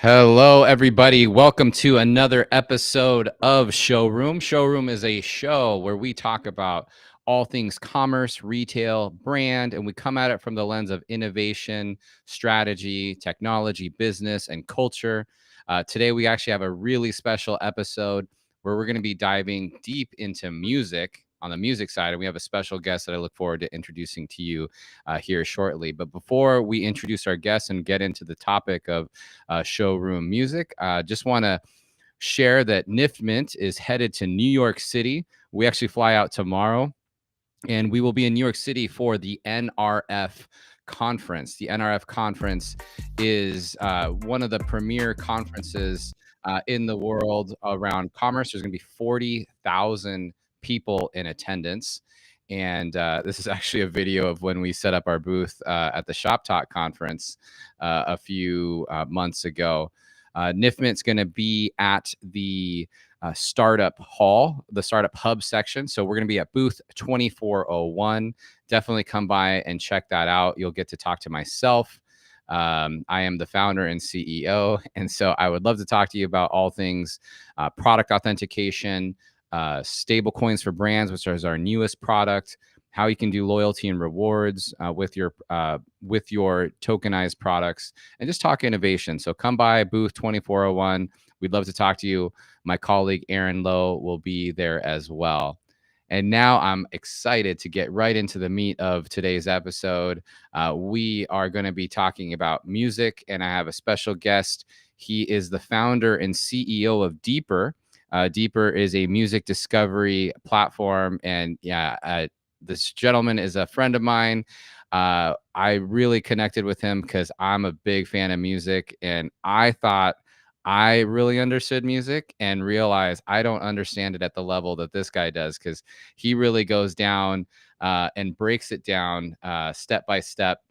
Hello, everybody. Welcome to another episode of Showroom. Showroom is a show where we talk about all things commerce, retail, brand, and we come at it from the lens of innovation, strategy, technology, business, and culture. Today, we actually have a really special episode where we're going to be diving deep into music on the music side. And we have a special guest that I look forward to introducing to you here shortly. But before we introduce our guests and get into the topic of showroom music, just want to share that Niftmint is headed to New York City. We actually fly out tomorrow, and we will be in New York City for the NRF conference. The NRF conference is one of the premier conferences in the world around commerce. There's going to be 40,000 people in attendance. And this is actually a video of when we set up our booth at the Shop Talk conference a few months ago. Niftmint's going to be at the startup hall, the startup hub section. So we're going to be at booth 2401. Definitely come by and check that out. You'll get to talk to myself. I am the founder and CEO. And so I would love to talk to you about all things product authentication, stablecoins for brands, which is our newest product, how you can do loyalty and rewards with your tokenized products, and just talk innovation. So come by booth 2401. We'd love to talk to you. My colleague Aaron Lowe will be there as well. And now I'm excited to get right into the meat of today's episode. We are going to be talking about music, and I have a special guest. He is the founder and CEO of Deeper. Deeper is a music discovery platform, and this gentleman is a friend of mine. I really connected with him because I'm a big fan of music, and I thought I really understood music and realized I don't understand it at the level that this guy does, because he really goes down and breaks it down step by step,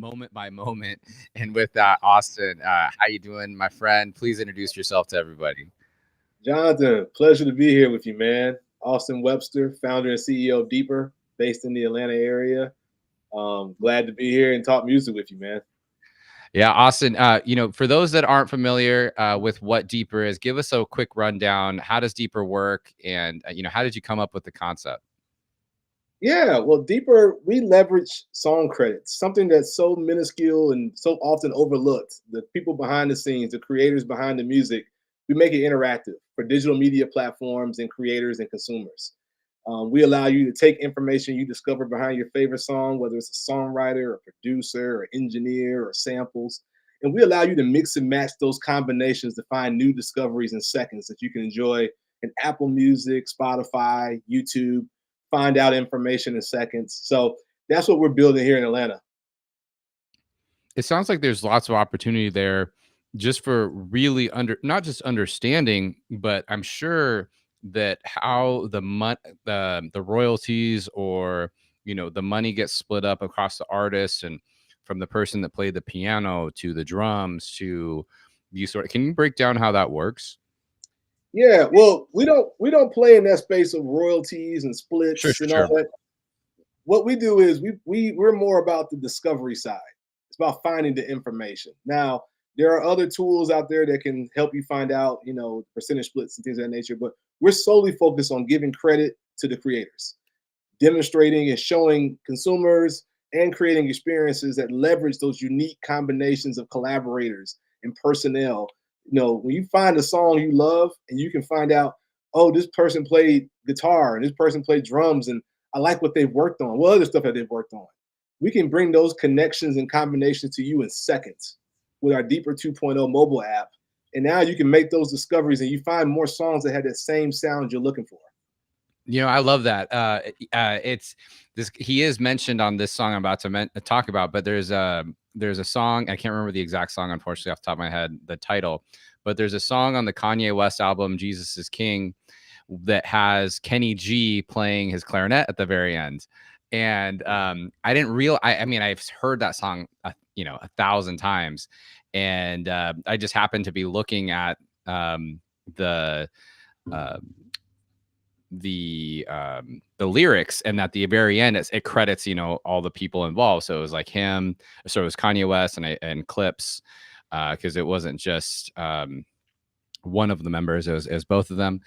moment by moment. And with that, Austin, how you doing, my friend? Please introduce yourself to everybody. Jonathan, pleasure to be here with you, man. Austin Webster, founder and CEO of Deeper, based in the Atlanta area. Glad to be here and talk music with you, man. Yeah, Austin, for those that aren't familiar with what Deeper is, give us a quick rundown. How does Deeper work? And, how did you come up with the concept? Yeah, well, Deeper, we leverage song credits, something that's so minuscule and so often overlooked. The people behind the scenes, the creators behind the music, we make it interactive for digital media platforms and creators and consumers. We allow you to take information you discover behind your favorite song, whether it's a songwriter, a producer, or engineer, or samples, and we allow you to mix and match those combinations to find new discoveries in seconds that you can enjoy in Apple Music, Spotify, YouTube, find out information in seconds. So that's what we're building here in Atlanta. It sounds like there's lots of opportunity there just for really not just understanding, but I'm sure that how the royalties, or the money gets split up across the artists, and from the person that played the piano to the drums to you can you break down how that works? Yeah, well, we don't play in that space of royalties and Sure, splits sure, and all sure. that. What we do is we're more about the discovery side. It's about finding the information. Now, there are other tools out there that can help you find out, percentage splits and things of that nature, but we're solely focused on giving credit to the creators, demonstrating and showing consumers and creating experiences that leverage those unique combinations of collaborators and personnel. When you find a song you love and you can find out, oh, this person played guitar and this person played drums, and I like what they've worked on. What other stuff that they've worked on? We can bring those connections and combinations to you in seconds with our Deeper 2.0 mobile app. And now you can make those discoveries and you find more songs that have that same sound you're looking for. I love that. It's this. He is mentioned on this song I'm about to talk about, but there's a song. I can't remember the exact song, unfortunately, off the top of my head, the title. But there's a song on the Kanye West album, Jesus is King, that has Kenny G playing his clarinet at the very end. And I didn't realize. I mean, I've heard that song, 1,000 times, and I just happened to be looking at the lyrics, and at the very end it credits all the people involved. So it was like him, so it was Kanye West and Clips, because it wasn't just one of the members, it was both of them,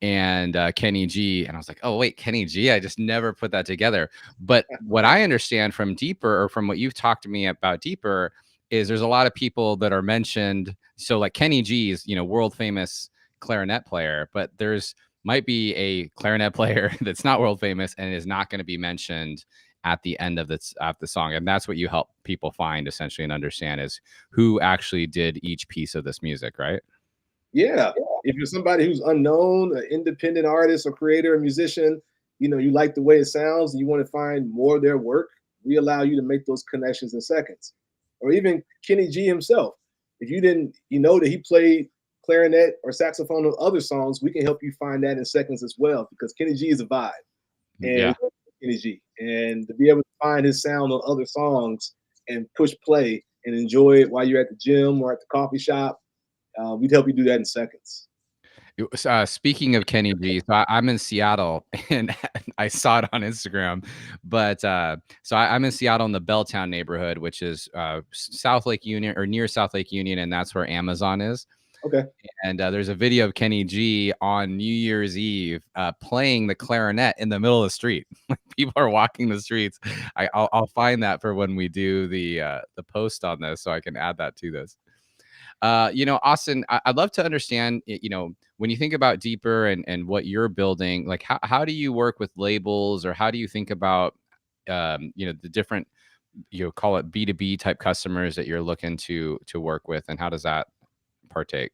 and Kenny G. And I was like, oh wait, Kenny G. I just never put that together. But what I understand from Deeper, or from what you've talked to me about Deeper, is there's a lot of people that are mentioned. So like Kenny G's, world famous clarinet player, but there's might be a clarinet player that's not world famous and is not going to be mentioned at the end of the song. And that's what you help people find essentially and understand, is who actually did each piece of this music, right? Yeah. If you're somebody who's unknown, an independent artist or creator or musician, you like the way it sounds and you want to find more of their work, we allow you to make those connections in seconds. Or even Kenny G himself. If you didn't, that he played clarinet or saxophone on other songs, we can help you find that in seconds as well, because Kenny G is a vibe. And Yeah. Kenny G. And to be able to find his sound on other songs and push play and enjoy it while you're at the gym or at the coffee shop, we'd help you do that in seconds. Speaking of Kenny G, so I'm in Seattle, and I saw it on Instagram. But I'm in Seattle in the Belltown neighborhood, which is South Lake Union, or near South Lake Union, and that's where Amazon is. Okay. And there's a video of Kenny G on New Year's Eve playing the clarinet in the middle of the street. People are walking the streets. I'll find that for when we do the post on this, so I can add that to this. Austin, I'd love to understand, when you think about Deeper and what you're building, like how do you work with labels, or how do you think about, the different, call it B2B type customers that you're looking to work with, and how does that partake?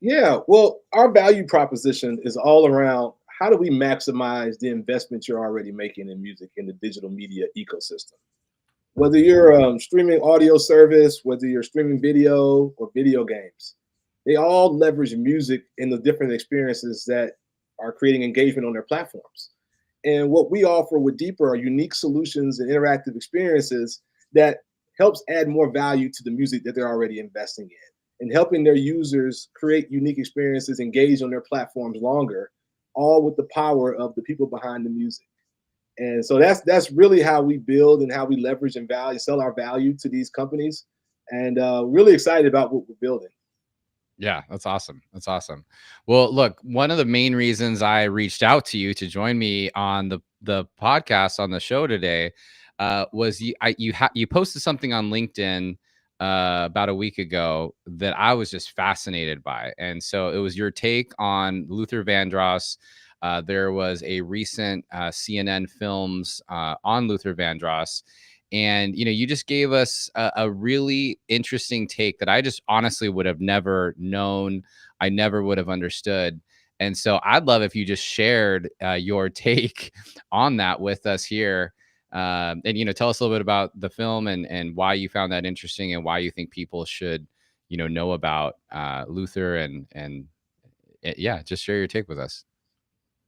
Yeah. Well, our value proposition is all around how do we maximize the investment you're already making in music in the digital media ecosystem. Whether you're streaming audio service, whether you're streaming video or video games, they all leverage music in the different experiences that are creating engagement on their platforms. And what we offer with Deeper are unique solutions and interactive experiences that helps add more value to the music that they're already investing in, and helping their users create unique experiences, engage on their platforms longer, all with the power of the people behind the music. And so that's really how we build and how we leverage and sell our value to these companies. And really excited about what we're building. Yeah, that's awesome. That's awesome. Well, look, one of the main reasons I reached out to you to join me on the podcast on the show today was you posted something on LinkedIn about a week ago that I was just fascinated by, and so it was your take on Luther Vandross. There was a recent CNN films on Luther Vandross, and you just gave us a really interesting take that I just honestly would have never known. I never would have understood. And so I'd love if you just shared your take on that with us here. And tell us a little bit about the film, and why you found that interesting, and why you think people should know about Luther, and yeah, just share your take with us.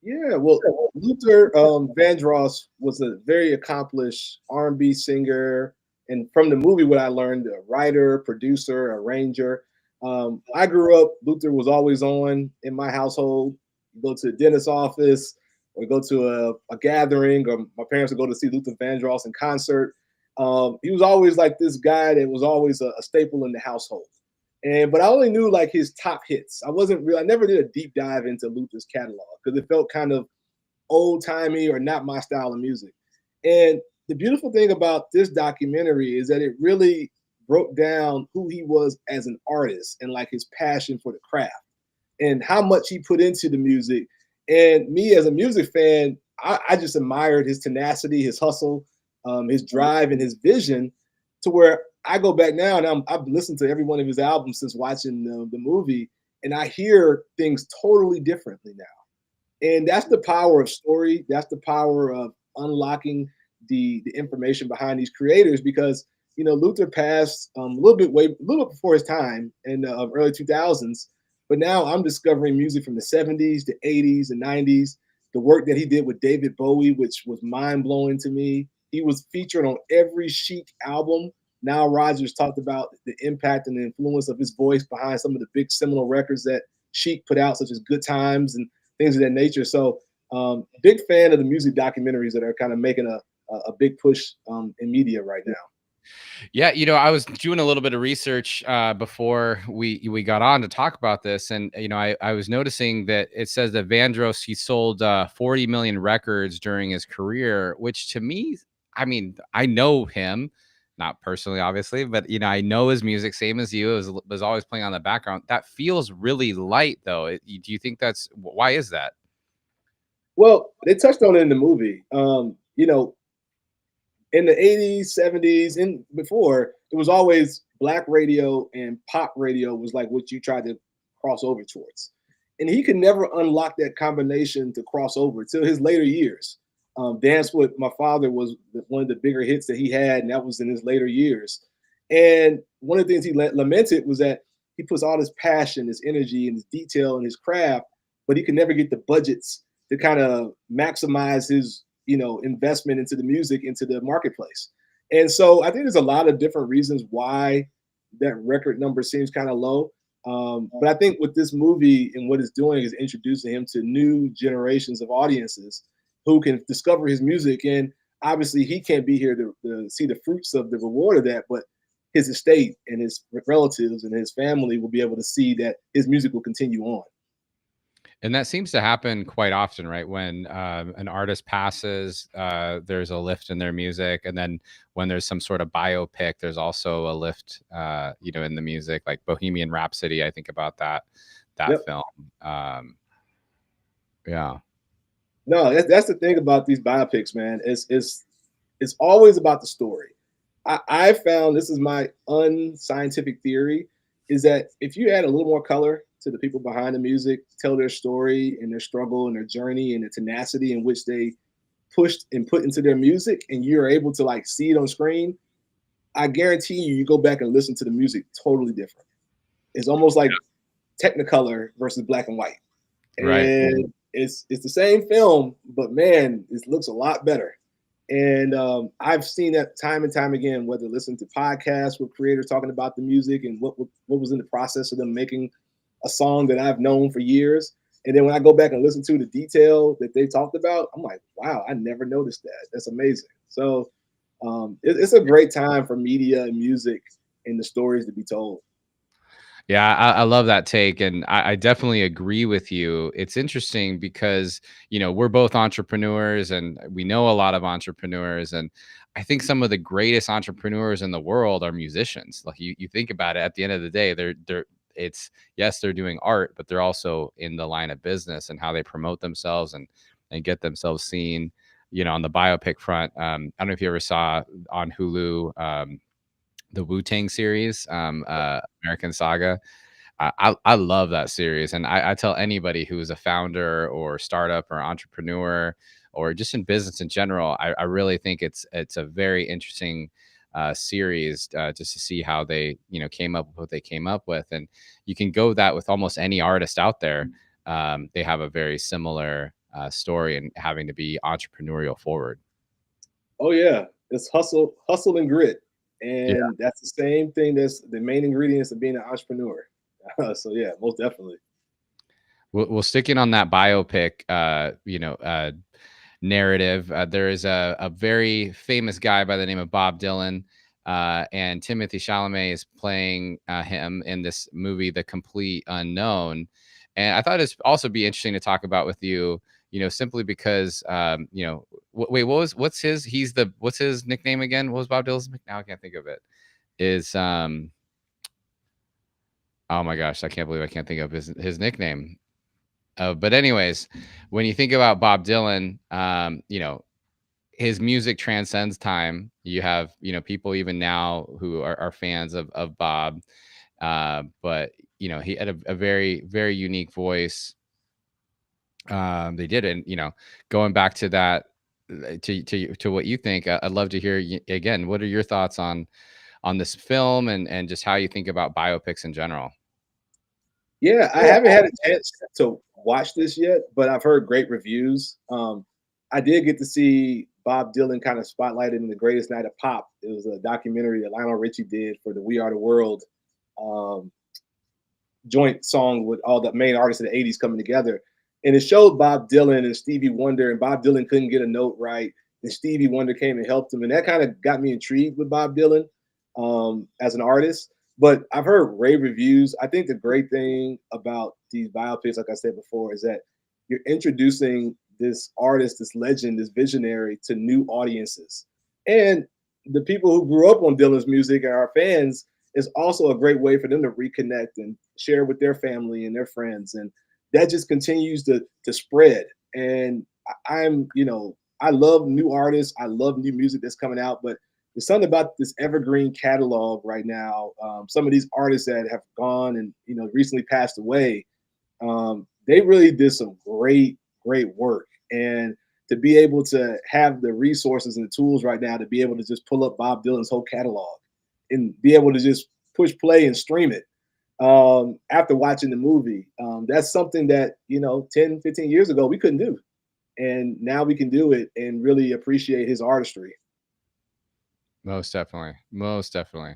Yeah, well, Luther Vandross was a very accomplished R&B singer, and from the movie, what I learned, a writer, producer, arranger. I grew up. Luther was always on in my household. You go to the dentist's office, or go to a gathering, or my parents would go to see Luther Vandross in concert. He was always like this guy that was always a staple in the household. But I only knew like his top hits. I never did a deep dive into Luther's catalog because it felt kind of old timey or not my style of music. And the beautiful thing about this documentary is that it really broke down who he was as an artist, and like his passion for the craft and how much he put into the music. And me as a music fan, I just admired his tenacity, his hustle, his drive, and his vision, to where I go back now and I've listened to every one of his albums since watching the movie, and I hear things totally differently now. And that's the power of story. That's the power of unlocking the information behind these creators, because Luther passed a little bit before his time in the early 2000s. But now I'm discovering music from the 70s, the 80s, and 90s. The work that he did with David Bowie, which was mind blowing to me. He was featured on every Chic album. Now Rogers talked about the impact and the influence of his voice behind some of the big seminal records that Chic put out, such as Good Times and things of that nature. So big fan of the music documentaries that are kind of making a big push in media right now. Yeah, I was doing a little bit of research before we got on to talk about this, and I was noticing that it says that Vandross, he sold 40 million records during his career, which to me, I mean, I know him, not personally, obviously, but I know his music, same as you. It was always playing on the background. That feels really light, though. Do you think why is that? Well, they touched on it in the movie. In the 80s, 70s, and before, it was always black radio and pop radio was like what you tried to cross over towards. And he could never unlock that combination to cross over till his later years. Dance with My Father was one of the bigger hits that he had, and that was in his later years. And one of the things he lamented was that he puts all this passion, his energy, and his detail in his craft, but he could never get the budgets to kind of maximize his investment into the music, into the marketplace. And so I think there's a lot of different reasons why that record number seems kind of low. But I think what this movie and what it's doing is introducing him to new generations of audiences who can discover his music. And obviously, he can't be here to see the fruits of the reward of that, but his estate and his relatives and his family will be able to see that his music will continue on. And that seems to happen quite often, right? When an artist passes, there's a lift in their music, and then when there's some sort of biopic, there's also a lift, in the music, like Bohemian Rhapsody. I think about that Yep. film. Yeah, No, that's the thing about these biopics, man. It's always about the story. I found, this is my unscientific theory, is that if you add a little more color to the people behind the music, tell their story and their struggle and their journey and the tenacity in which they pushed and put into their music, and you're able to like see it on screen, I guarantee you go back and listen to the music totally different. It's almost like Technicolor versus black and white. right. And it's the same film, but man, it looks a lot better. And I've seen that time and time again, whether listening to podcasts with creators talking about the music and what was in the process of them making a song that I've known for years. And then when I go back and listen to the detail that they talked about, I'm like, wow, I never noticed that. That's amazing. So it's a great time for media and music and the stories to be told. Yeah, I love that take, and I definitely agree with you. It's interesting because we're both entrepreneurs, and we know a lot of entrepreneurs, and I think some of the greatest entrepreneurs in the world are musicians. Like you think about it, at the end of the day, they're it's yes, they're doing art, but they're also in the line of business and how they promote themselves and get themselves seen. On the biopic front, I don't know if you ever saw on Hulu. The Wu-Tang series, American Saga. I love that series, and I tell anybody who is a founder or startup or entrepreneur or just in business in general, I really think it's a very interesting series just to see how they came up with what they came up with, and you can go that with almost any artist out there. They have a very similar story and having to be entrepreneurial forward. Oh yeah, it's hustle and grit, and that's the same thing. That's the main ingredients of being an entrepreneur. So yeah, most definitely. Well, sticking on that biopic, narrative, there is a very famous guy by the name of Bob Dylan, and Timothy Chalamet is playing him in this movie, The Complete Unknown. And I thought it'd also be interesting to talk about with you, simply because, wait, what's his nickname again? What was Bob Dylan's? Now I can't think of it. Is Oh my gosh, I can't believe I can't think of his nickname. But anyways, when you think about Bob Dylan, his music transcends time. You have, people even now who are fans of Bob. But he had a very, very unique voice. They did, and going back to that, to what you think, I'd love to hear again. What are your thoughts on this film and just how you think about biopics in general? Yeah, I haven't had a chance to watch this yet, but I've heard great reviews. I did get to see Bob Dylan kind of spotlighted in The Greatest Night of Pop. It was a documentary that Lionel Richie did for the We Are the World um, joint song with all the main artists of the 80s coming together. And it showed Bob Dylan and Stevie Wonder, and Bob Dylan couldn't get a note right. and Stevie Wonder came and helped him, and that kind of got me intrigued with Bob Dylan as an artist. But I've heard rave reviews. I think the great thing about these biopics, like I said before, is that you're introducing this artist, this legend, this visionary to new audiences. And the people who grew up on Dylan's music and our fans is also a great way for them to reconnect and share with their family and their friends. And that just continues to spread. And I'm, I love new artists. I love new music that's coming out, but there's something about this evergreen catalog right now. Some of these artists that have gone and recently passed away, they really did some great work. And to be able to have the resources and the tools right now to be able to just pull up Bob Dylan's whole catalog and be able to just push play and stream it after watching the movie, that's something that 10, 15 years ago we couldn't do, and now we can do it and really appreciate his artistry. Most definitely. Most definitely.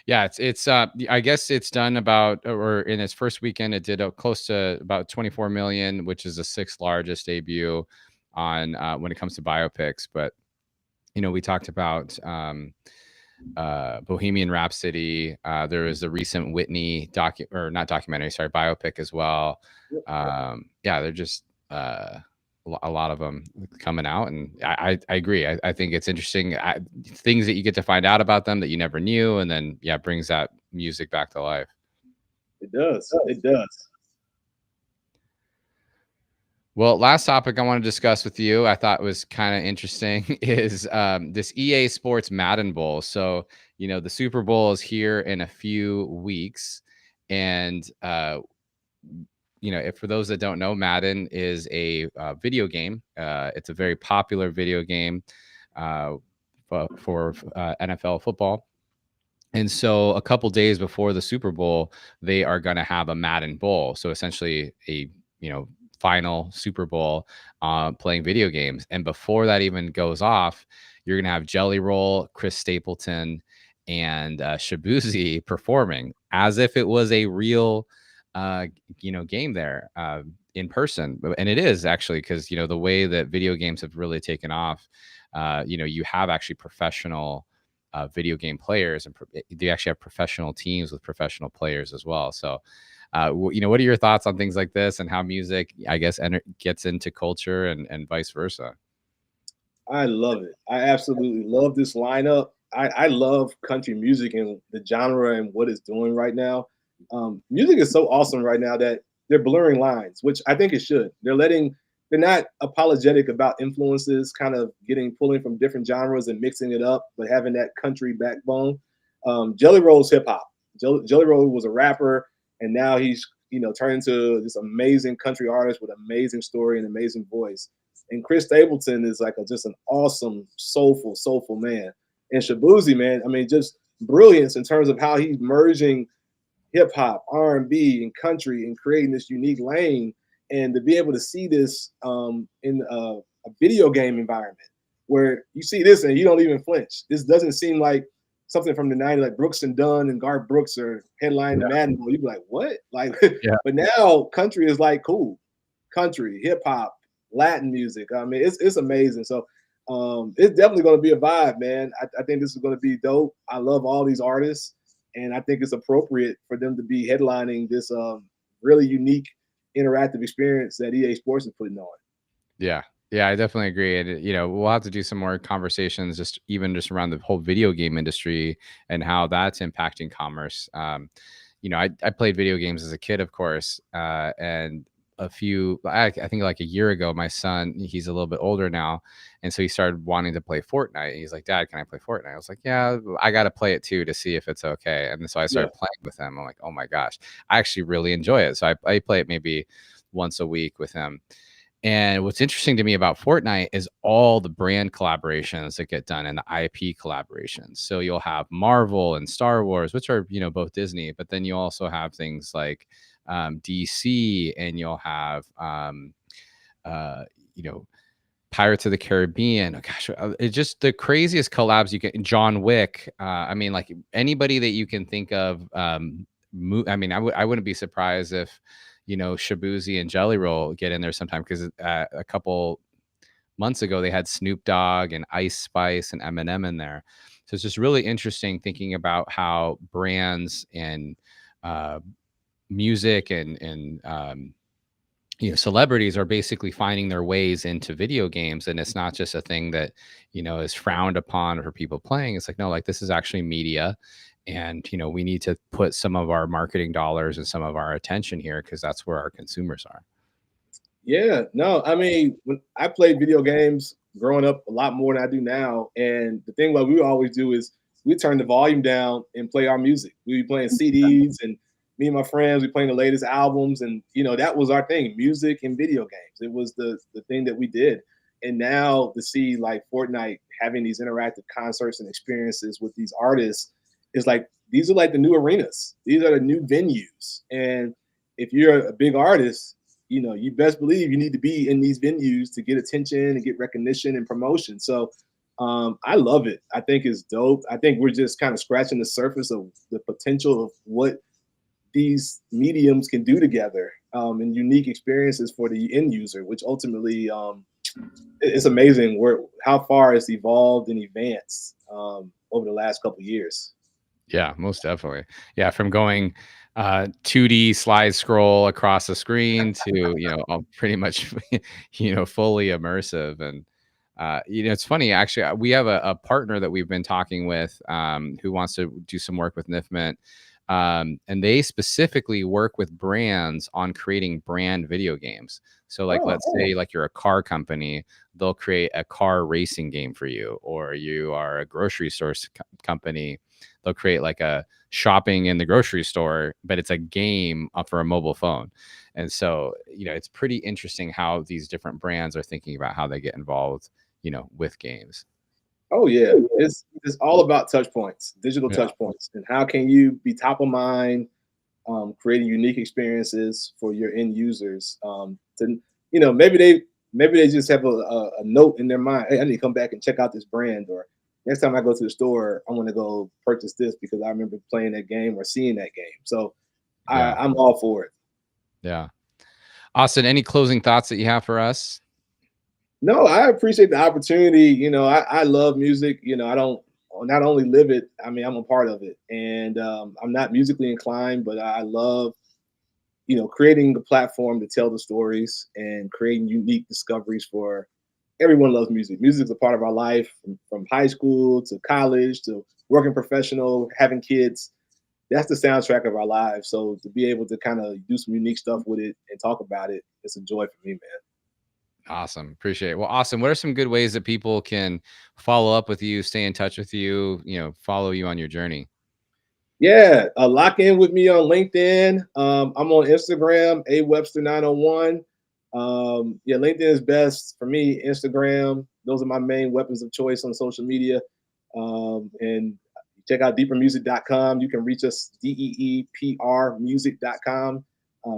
Yeah, it's I guess it's done about, or in its first weekend it did close to about 24 million, which is the sixth largest debut on when it comes to biopics. But we talked about Bohemian Rhapsody. There was the recent Whitney biopic as well. Yeah, they're just a lot of them coming out, and I agree. I think it's interesting, things that you get to find out about them that you never knew, and then brings that music back to life. It does. It does. Well, last topic I want to discuss with you, I thought was kind of interesting, is this EA Sports Madden Bowl. So, the Super Bowl is here in a few weeks. And, for those that don't know, Madden is a video game. It's a very popular video game for NFL football. And so a couple days before the Super Bowl, they are going to have a Madden Bowl. So essentially a, final Super Bowl playing video games. And before that even goes off, you're going to have Jelly Roll, Chris Stapleton, and Shabuzi performing as if it was a real, game there in person. And it is actually, because, the way that video games have really taken off, you have actually professional video game players, and they actually have professional teams with professional players as well. So, what are your thoughts on things like this and how music, I guess, gets into culture and vice versa? I love it. I absolutely love this lineup. I love country music and the genre and what it's doing right now. Music is so awesome right now that they're blurring lines, which I think it should. They're not apologetic about influences, kind of pulling from different genres and mixing it up, but having that country backbone. Jelly Roll's hip hop. Jelly Roll was a rapper, and now he's turned into this amazing country artist with amazing story and amazing voice. And Chris Stapleton is like just an awesome, soulful man. And Shabuzi, man, I mean, just brilliance in terms of how he's merging hip hop, R&B, and country, and creating this unique lane. And to be able to see this in a video game environment where you see this and you don't even flinch. This doesn't seem like something from the 90s, like Brooks and Dunn and Garth Brooks are headlining the Madden Bowl. You'd be like, what? Like, but now country is like cool. Country, hip hop, Latin music. I mean, it's amazing. So it's definitely going to be a vibe, man. I think this is going to be dope. I love all these artists, and I think it's appropriate for them to be headlining this really unique interactive experience that EA Sports is putting on. Yeah. Yeah, I definitely agree. And, we'll have to do some more conversations, just around the whole video game industry and how that's impacting commerce. I played video games as a kid, of course, and I think like a year ago, my son, he's a little bit older now, and so he started wanting to play Fortnite. He's like, Dad, can I play Fortnite? I was like, yeah, I got to play it too to see if it's okay. And so I started playing with him. I'm like, oh my gosh, I actually really enjoy it. So I play it maybe once a week with him. And what's interesting to me about Fortnite is all the brand collaborations that get done and the IP collaborations. So you'll have Marvel and Star Wars, which are, both Disney, but then you also have things like DC, and you'll have, Pirates of the Caribbean. Oh, gosh, it's just the craziest collabs you can. John Wick. I mean, like anybody that you can think of. I mean, I wouldn't be surprised if, Shabuzi and Jelly Roll get in there sometime, because a couple months ago they had Snoop Dogg and Ice Spice and Eminem in there. So it's just really interesting thinking about how brands and uh, music and celebrities are basically finding their ways into video games, and it's not just a thing that is frowned upon for people playing. It's like, no, like this is actually media, and we need to put some of our marketing dollars and some of our attention here because that's where our consumers are. Yeah, no, I mean, when I played video games growing up a lot more than I do now, and the thing what we would always do is we turn the volume down and play our music. We be playing CDs, and me and my friends we playing the latest albums, and that was our thing: music and video games. It was the thing that we did. And now to see like Fortnite having these interactive concerts and experiences with these artists is like these are like the new arenas. These are the new venues, and if you're a big artist, you best believe you need to be in these venues to get attention and get recognition and promotion. So I love it. I think it's dope. I think we're just kind of scratching the surface of the potential of what these mediums can do together, and unique experiences for the end user, which ultimately it's amazing how far it's evolved and advanced over the last couple of years. Yeah, most definitely. Yeah, from going 2D slide scroll across the screen to, pretty much, fully immersive. And, it's funny, actually, we have a partner that we've been talking with who wants to do some work with Niftmint. And they specifically work with brands on creating brand video games. So like, let's say like you're a car company, they'll create a car racing game for you, or you are a grocery store company, they'll create like a shopping in the grocery store, but it's a game for a mobile phone. And so, it's pretty interesting how these different brands are thinking about how they get involved, with games. Oh yeah, it's all about touch points, digital Yeah. touch points, and how can you be top of mind, creating unique experiences for your end users. To maybe they just have a note in their mind. Hey, I need to come back and check out this brand, or next time I go to the store, I want to go purchase this because I remember playing that game or seeing that game. So Yeah. I'm all for it. Yeah. Austin, any closing thoughts that you have for us? No, I appreciate the opportunity. I love music. I don't not only live it, I mean, I'm a part of it. And I'm not musically inclined, but I love, creating the platform to tell the stories and creating unique discoveries for everyone loves music. Music is a part of our life from high school to college to working professional, having kids. That's the soundtrack of our lives. So to be able to kind of do some unique stuff with it and talk about it, it's a joy for me, man. Awesome. Appreciate it. Well, Austin, what are some good ways that people can follow up with you, stay in touch with you, follow you on your journey? Yeah, lock in with me on LinkedIn. I'm on Instagram, a Webster 901. Yeah, LinkedIn is best for me. Instagram, those are my main weapons of choice on social media. And check out deepermusic.com. You can reach us deeprmusic.com.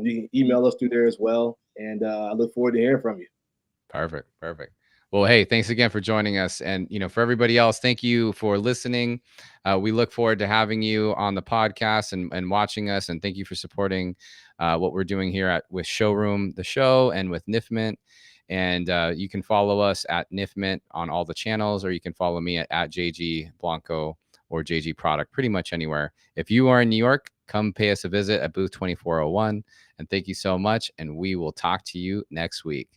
You can email us through there as well. And I look forward to hearing from you. Perfect. Perfect. Well, hey, thanks again for joining us. And, for everybody else, thank you for listening. We look forward to having you on the podcast and watching us. And thank you for supporting what we're doing here with Showroom, the show, and with Niftmint. And you can follow us at Niftmint on all the channels, or you can follow me at JG Blanco or JG Product, pretty much anywhere. If you are in New York, come pay us a visit at booth 2401. And thank you so much. And we will talk to you next week.